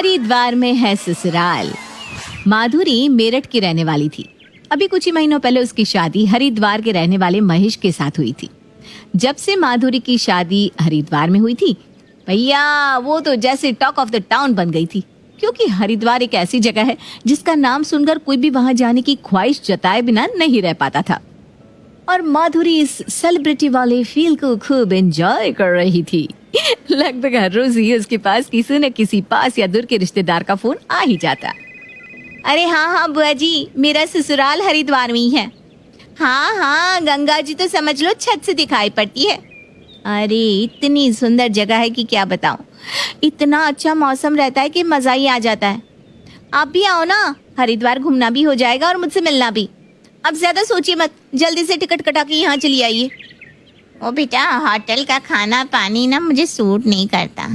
हरिद्वार में है ससुराल। माधुरी मेरठ की रहने वाली थी। अभी कुछ ही महीनों पहले उसकी शादी हरिद्वार के रहने वाले महेश के साथ हुई थी। जब से माधुरी की शादी हरिद्वार में हुई थी, भैया वो तो जैसे टॉक ऑफ द टाउन बन गई थी, क्योंकि हरिद्वार एक ऐसी जगह है जिसका नाम सुनकर कोई भी वहां जाने की ख्वाहिश जताए बिना नहीं रह पाता था। और माधुरी इस सेलिब्रिटी वाले फील को खूब एंजॉय कर रही थी। लगभग हर रोज ही उसके पास किसी न किसी पास या दूर के रिश्तेदार का फोन आ ही जाता। अरे हाँ बुआ जी, मेरा ससुराल हरिद्वार में ही है। हाँ, गंगा जी तो समझ लो छत से दिखाई पड़ती है। अरे इतनी सुंदर जगह है कि क्या बताऊं। इतना अच्छा मौसम रहता है कि मजा ही आ जाता है। आप भी आओ ना, हरिद्वार घूमना भी हो जाएगा और मुझसे मिलना भी। अब ज्यादा सोचिए मत, जल्दी से टिकट कटा के यहाँ चली आइए। ओ बेटा, होटल का खाना पानी ना मुझे सूट नहीं करता,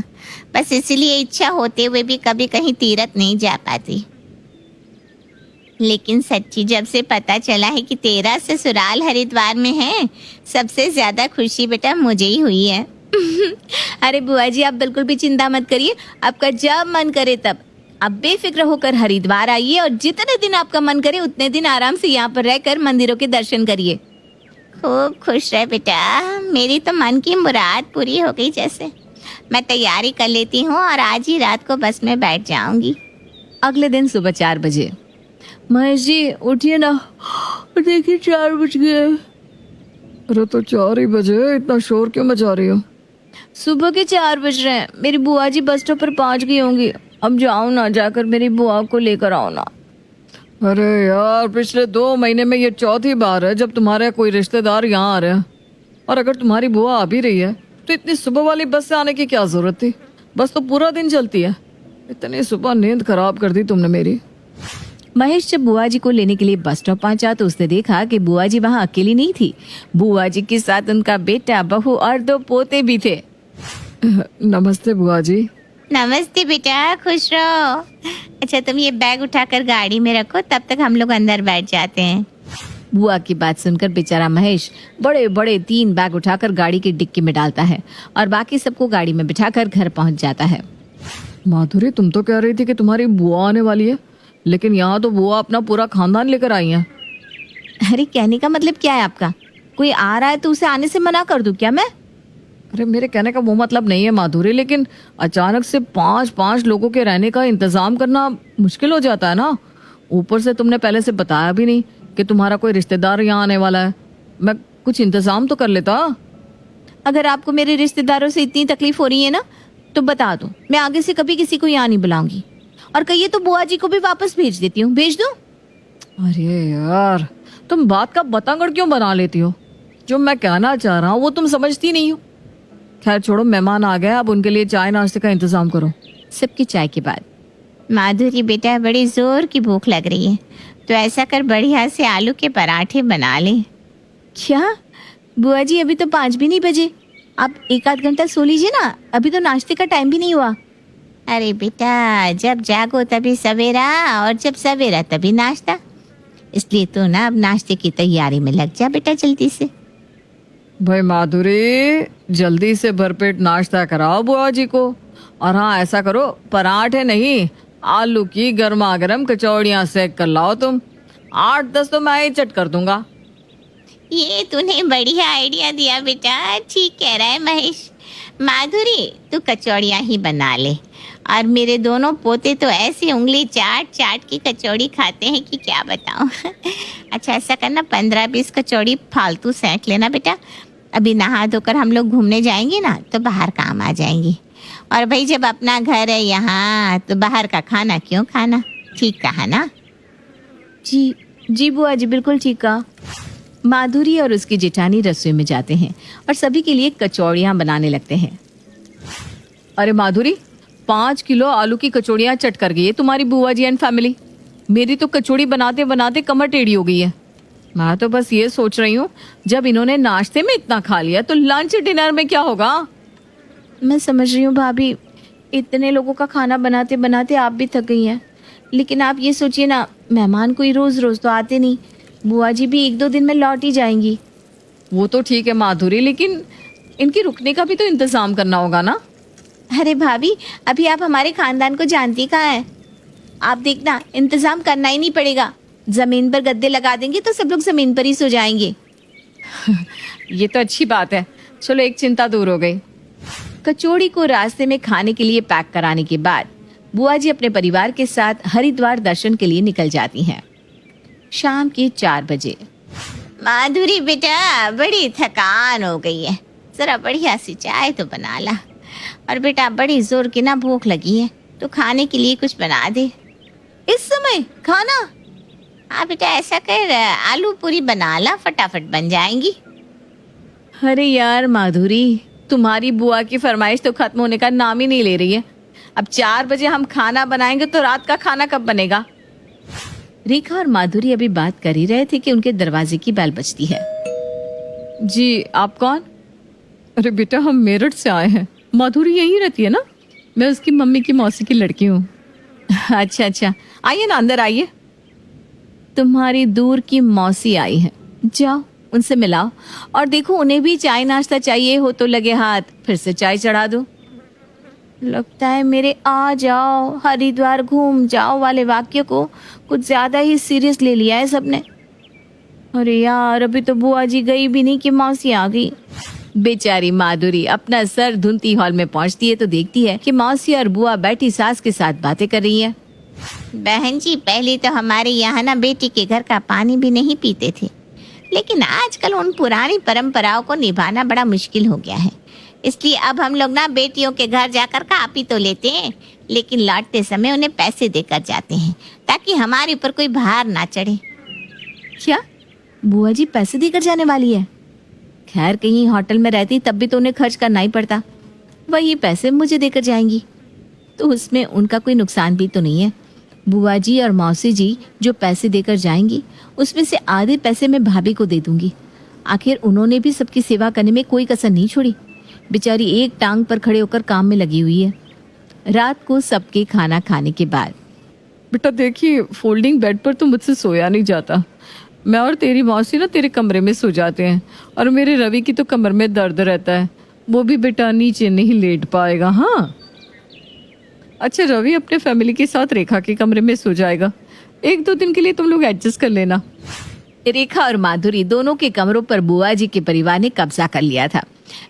बस इसीलिए इच्छा होते हुए भी कभी कहीं तीरथ नहीं जा पाती। लेकिन सच्ची जब से पता चला है कि तेरा ससुराल हरिद्वार में है, सबसे ज्यादा खुशी बेटा मुझे ही हुई है। अरे बुआ जी, आप बिल्कुल भी चिंता मत करिए, आपका जब मन करे तब आप बेफिक्र होकर हरिद्वार आइए और जितने दिन आपका मन करे उतने दिन आराम से यहाँ पर रहकर मंदिरों के दर्शन करिए। खूब खुश रहे बेटा, मेरी तो मन की मुराद पूरी हो गई जैसे। मैं तैयारी कर लेती हूँ और आज ही रात को बस में बैठ जाऊंगी। अगले दिन सुबह 4 बजे। महेश जी उठिए ना, देखिए 4 बज गए। अरे तो 4 ही बजे, इतना शोर क्यों मचा रही हो? सुबह के 4 बज रहे हैं। मेरी बुआ जी बस स्टॉप पर पहुंच गई होंगी। अब जाओ ना, जाकर मेरी बुआ को लेकर आओ ना। अरे यार, पिछले 2 महीने में ये 4थी बार है जब तुम्हारे कोई रिश्तेदार यहाँ आ रहे हैं। और अगर तुम्हारी बुआ आ भी रही है तो इतनी सुबह वाली बस से आने की क्या जरूरत थी? बस तो पूरा दिन चलती है। इतनी सुबह नींद खराब कर दी तुमने मेरी। महेश जब बुआ जी को लेने के लिए बस स्टॉप पहुंचा तो उसने देखा कि बुआ जी वहां अकेली नहीं थी। बुआ जी के साथ उनका बेटा, बहू और 2 पोते भी थे। नमस्ते बुआ जी। नमस्ते बेटा, खुश रहो। अच्छा तुम ये बैग उठाकर गाड़ी में रखो, तब तक हम लोग अंदर बैठ जाते हैं। बुआ की बात सुनकर बेचारा महेश बड़े बड़े 3 बैग उठाकर गाड़ी की डिक्की में डालता है और बाकी सबको गाड़ी में बिठाकर घर पहुंच जाता है। माधुरी, तुम तो कह रही थी कि तुम्हारी बुआ आने वाली है, लेकिन यहाँ तो बुआ अपना पूरा खानदान लेकर आई है। अरे कहने का मतलब क्या है आपका? कोई आ रहा है तो उसे आने से मना कर दूं क्या मैं? अरे मेरे कहने का वो मतलब नहीं है माधुरी, लेकिन अचानक से 5-5 लोगों के रहने का इंतजाम करना मुश्किल हो जाता है ना। ऊपर से तुमने पहले से बताया भी नहीं कि तुम्हारा कोई रिश्तेदार यहाँ आने वाला है। मैं कुछ इंतजाम तो कर लेता। अगर आपको मेरे रिश्तेदारों से इतनी तकलीफ हो रही है ना तो बता दो, मैं आगे से कभी किसी को यहाँ नहीं बुलाऊंगी। और कहिए तो बुआ जी को भी वापस भेज देती हूँ। भेज दो। अरे यार, तुम बात का बतंगड़ क्यों बना लेती हो? जो मैं कहना चाह रहा हूँ वो तुम समझती नहीं हो। खैर छोड़ो, मेहमान आ गए, अब उनके लिए चाय नाश्ते का इंतजाम करो। सबकी चाय के बाद, माधुरी बेटा बड़ी जोर की भूख लग रही है, तो ऐसा कर बढ़िया से आलू के पराठे बना ले। क्या बुआ जी, अभी तो 5 भी नहीं बजे। आप 1-8 घंटा सो लीजिए ना, अभी तो नाश्ते का टाइम भी नहीं हुआ। अरे बेटा, जब जागो तभी सवेरा और जब सवेरा तभी नाश्ता, इसलिए तो ना अब नाश्ते की तैयारी में लग जा बेटा जल्दी से। भाई माधुरी, जल्दी से भरपेट नाश्ता कराओ बुआ जी को। और हाँ, ऐसा करो, पराठे नहीं, आलू की गर्मा गर्म कचौड़ियाँ सेक कर लाओ तुम। 8-10 तो मैं ही चट कर दूंगा। ये तूने बढ़िया आइडिया दिया बेटा, ठीक कह रहा है महेश। माधुरी तू कचौड़ियाँ ही बना ले, और मेरे दोनों पोते तो ऐसी उंगली चाट चाट की कचौड़ी खाते हैं कि क्या बताऊं। अच्छा ऐसा करना, 15-20 कचौड़ी फालतू सेक लेना बेटा। अभी नहा धोकर हम लोग घूमने जाएंगे ना तो बाहर काम आ जाएंगी। और भाई जब अपना घर है यहाँ तो बाहर का खाना क्यों खाना, ठीक कहा ना? जी बुआ जी, बिल्कुल ठीक कहा। माधुरी और उसकी जेठानी रसोई में जाते हैं और सभी के लिए कचौड़ियाँ बनाने लगते हैं। अरे माधुरी, 5 किलो आलू की कचौड़ियाँ चट कर गई है तुम्हारी बुआ जी एंड फैमिली। मेरी तो कचौड़ी बनाते बनाते कमर टेढ़ी हो गई है। मैं तो बस ये सोच रही हूँ, जब इन्होंने नाश्ते में इतना खा लिया तो लंच डिनर में क्या होगा? मैं समझ रही हूँ भाभी, इतने लोगों का खाना बनाते बनाते आप भी थक गई हैं, लेकिन आप ये सोचिए ना, मेहमान कोई रोज रोज तो आते नहीं। बुआ जी भी 1-2 दिन में लौट ही जाएंगी। वो तो ठीक है माधुरी, लेकिन इनके रुकने का भी तो इंतजाम करना होगा ना। अरे भाभी, अभी आप हमारे खानदान को जानती कहाँ है। आप देखना, इंतजाम करना ही नहीं पड़ेगा। जमीन पर गद्दे लगा देंगे तो सब लोग जमीन पर ही सो जाएंगे। ये तो अच्छी बात है, चलो एक चिंता दूर हो गई। कचौड़ी को रास्ते में खाने के लिए पैक कराने के बाद बुआ जी अपने परिवार के साथ हरिद्वार दर्शन के लिए निकल जाती हैं। शाम के 4 बजे। माधुरी बेटा, बड़ी थकान हो गई है, जरा बढ़िया सी चाय तो बना ला। और बेटा, बड़ी जोर की ना भूख लगी है, तो खाने के लिए कुछ बना दे। इस समय खाना? हाँ बेटा, ऐसा कर, आलू पूरी बना ला, फटाफट बन जाएंगी। अरे यार माधुरी, तुम्हारी बुआ की फरमाइश तो खत्म होने का नाम ही नहीं ले रही है। अब 4 बजे हम खाना बनाएंगे तो रात का खाना कब बनेगा? रेखा और माधुरी अभी बात कर ही रहे थे कि उनके दरवाजे की बेल बजती है। जी, आप कौन? अरे बेटा, हम मेरठ से आए हैं। माधुरी यहीं रहती है ना? मैं उसकी मम्मी की मौसी की लड़की हूँ। अच्छा अच्छा, आइए ना, अंदर आइए। तुम्हारी दूर की मौसी आई है, जाओ उनसे मिलाओ। और देखो, उन्हें भी चाय नाश्ता चाहिए हो तो लगे हाथ फिर से चाय चढ़ा दो। लगता है मेरे आ जाओ, हरिद्वार घूम जाओ वाले वाक्य को कुछ ज्यादा ही सीरियस ले लिया है सबने। अरे यार, अभी तो बुआ जी गई भी नहीं कि मौसी आ गई। बेचारी माधुरी अपना सर धुनती हॉल में पहुंचती है तो देखती है कि मौसी और बुआ बैठी सास के साथ बातें कर रही हैं। बहन जी, पहले तो हमारे यहाँ ना बेटी के घर का पानी भी नहीं पीते थे, लेकिन आजकल उन पुरानी परंपराओं को निभाना बड़ा मुश्किल हो गया है। इसलिए अब हम लोग ना बेटियों के घर जाकर खा पी तो लेते हैं, लेकिन लौटते समय उन्हें पैसे देकर जाते हैं ताकि हमारे ऊपर कोई भार ना चढ़े। क्या बुआ जी पैसे देकर जाने वाली है? खैर, कहीं होटल में रहती तब भी तो उन्हें खर्च करना ही पड़ता, वही पैसे मुझे देकर जाएंगी तो उसमें उनका कोई नुकसान भी तो नहीं है। बुआ जी और मौसी जी जो पैसे देकर जाएंगी उसमें से आधे पैसे मैं भाभी को दे दूंगी। आखिर उन्होंने भी सबकी सेवा करने में कोई कसर नहीं छोड़ी। बेचारी एक टांग पर खड़े होकर काम में लगी हुई है। रात को सबके खाना खाने के बाद, बेटा देखिए, फोल्डिंग बेड पर तो मुझसे सोया नहीं जाता। मैं और तेरी मौसी ना तेरे कमरे में सो जाते हैं, और मेरे रवि की तो कमर में दर्द रहता है, वो भी बेटा नीचे नहीं लेट पाएगा। हाँ अच्छा, रवि अपने फैमिली के साथ रेखा के कमरे में सो जाएगा। 1-2 दिन के लिए तुम लोग एडजस्ट कर लेना। रेखा और माधुरी दोनों के कमरों पर बुआ जी के परिवार ने कब्जा कर लिया था।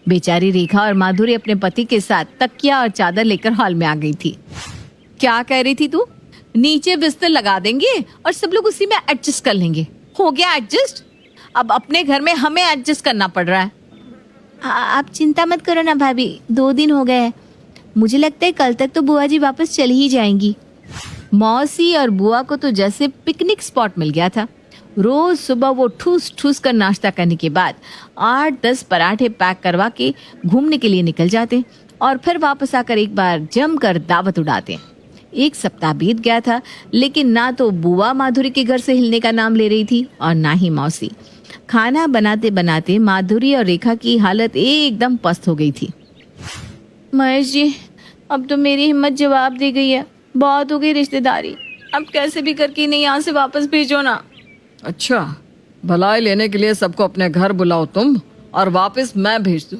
बेचारी रेखा और माधुरी अपने पति के साथ तकिया और चादर लेकर हॉल में आ गई थी। क्या कह रही थी तू? नीचे बिस्तर लगा देंगे और सब लोग उसी में एडजस्ट कर लेंगे। हो गया एडजस्ट? अब अपने घर में हमें एडजस्ट करना पड़ रहा है। आप चिंता मत करो ना भाभी, 2 दिन हो गए हैं। मुझे लगता है कल तक तो बुआ जी वापस चली ही जाएंगी। मौसी और बुआ को तो जैसे पिकनिक स्पॉट मिल गया था। रोज सुबह वो ठूस ठूस कर नाश्ता करने के बाद 8-10 पराठे पैक करवा के घूमने के लिए निकल जाते और फिर वापस आकर एक बार जमकर दावत उड़ाते। 1 सप्ताह बीत गया था, लेकिन ना तो बुआ माधुरी के घर से हिलने का नाम ले रही थी और ना ही मौसी। खाना बनाते बनाते माधुरी और रेखा की हालत एकदम पस्त हो गई थी। महेश जी, अब तो मेरी हिम्मत जवाब दे गई है। बहुत हो गई रिश्तेदारी, अब कैसे भी करके इन्हें यहाँ से वापस भेजो ना। अच्छा, भलाई लेने के लिए सबको अपने घर बुलाओ तुम, और वापस मैं भेज दूं,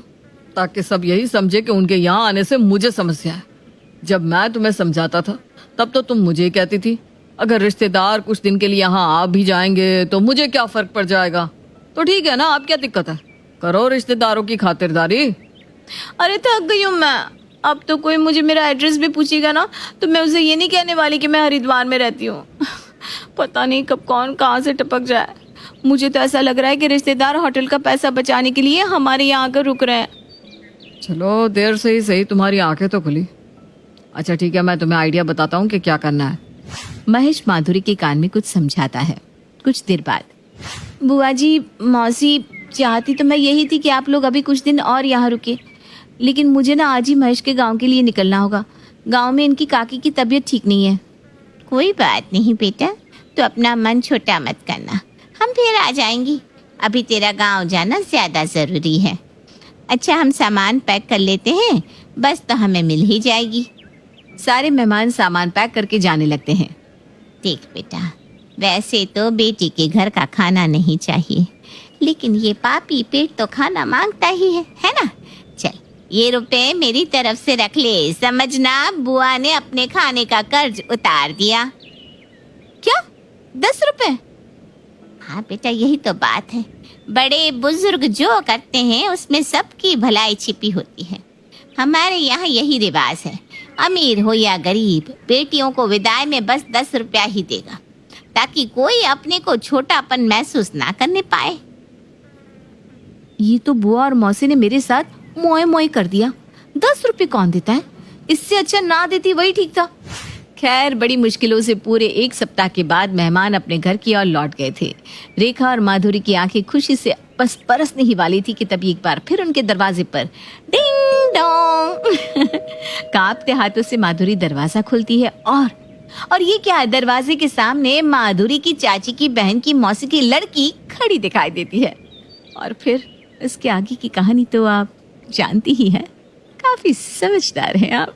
ताकि सब यही समझे कि उनके यहाँ आने से मुझे समस्या है। जब मैं तुम्हें समझाता था तब तो तुम मुझे ही कहती थी, अगर रिश्तेदार कुछ दिन के लिए यहाँ आ भी जाएंगे तो मुझे क्या फर्क पड़ जाएगा। तो ठीक है ना, अब क्या दिक्कत है, करो रिश्तेदारों की खातिरदारी। अरे थक गई हूँ मैं। अब तो कोई मुझे मेरा एड्रेस भी पूछेगा ना तो मैं उसे ये नहीं कहने वाली कि मैं हरिद्वार में रहती हूँ। पता नहीं कब कौन कहाँ से टपक जाए। मुझे तो ऐसा लग रहा है कि रिश्तेदार होटल का पैसा बचाने के लिए हमारे यहाँ आकर रुक रहे हैं। चलो, देर से ही सही तुम्हारी आंखें तो खुली। अच्छा ठीक है, मैं तुम्हें आइडिया बताता हूँ कि क्या करना है। महेश माधुरी के कान में कुछ समझाता है। कुछ देर बाद, बुआ जी, मौसी, चाहती तो मैं यही थी कि आप लोग अभी कुछ दिन और यहाँ रुके, लेकिन मुझे ना आज ही महेश के गांव के लिए निकलना होगा। गांव में इनकी काकी की तबीयत ठीक नहीं है। कोई बात नहीं बेटा, तो अपना मन छोटा मत करना, हम फिर आ जाएंगी। अभी तेरा गांव जाना ज़्यादा ज़रूरी है। अच्छा, हम सामान पैक कर लेते हैं, बस तो हमें मिल ही जाएगी। सारे मेहमान सामान पैक करके जाने लगते हैं। देख बेटा, वैसे तो बेटी के घर का खाना नहीं चाहिए, लेकिन ये पापी पेट तो खाना मांगता ही है ना। चल, ये रुपए मेरी तरफ से रख ले, समझना बुआ ने अपने खाने का कर्ज उतार दिया। क्या 10 रुपए? हाँ बेटा, यही तो बात है। बड़े बुजुर्ग जो करते हैं उसमें सबकी भलाई छिपी होती है। हमारे यहाँ यही रिवाज है, अमीर हो या गरीब, बेटियों को विदाई में बस 10 रुपया ही देगा, ताकि कोई अपने को छोटापन महसूस ना करने पाए। ये तो बुआ और मौसी ने मेरे साथ मोए मोए कर दिया। 10 रुपए कौन देता है? इससे अच्छा ना देती वही ठीक था। खैर, बड़ी मुश्किलों से पूरे 1 सप्ताह के बाद मेहमान अपने घर की ओर लौट गए थे। रेखा और माधुरी की आंखें खुशी से बस बरसने ही वाली थी कि तभी एक बार फिर उनके दरवाजे पर डिंग डोंग कांपते हाथों से माधुरी दरवाजा खोलती है और ये क्या है, दरवाजे के सामने माधुरी की चाची की बहन की मौसी की लड़की खड़ी दिखाई देती है। और फिर इसके आगे की कहानी तो आप जानती ही हैं। काफी समझदार हैं आप।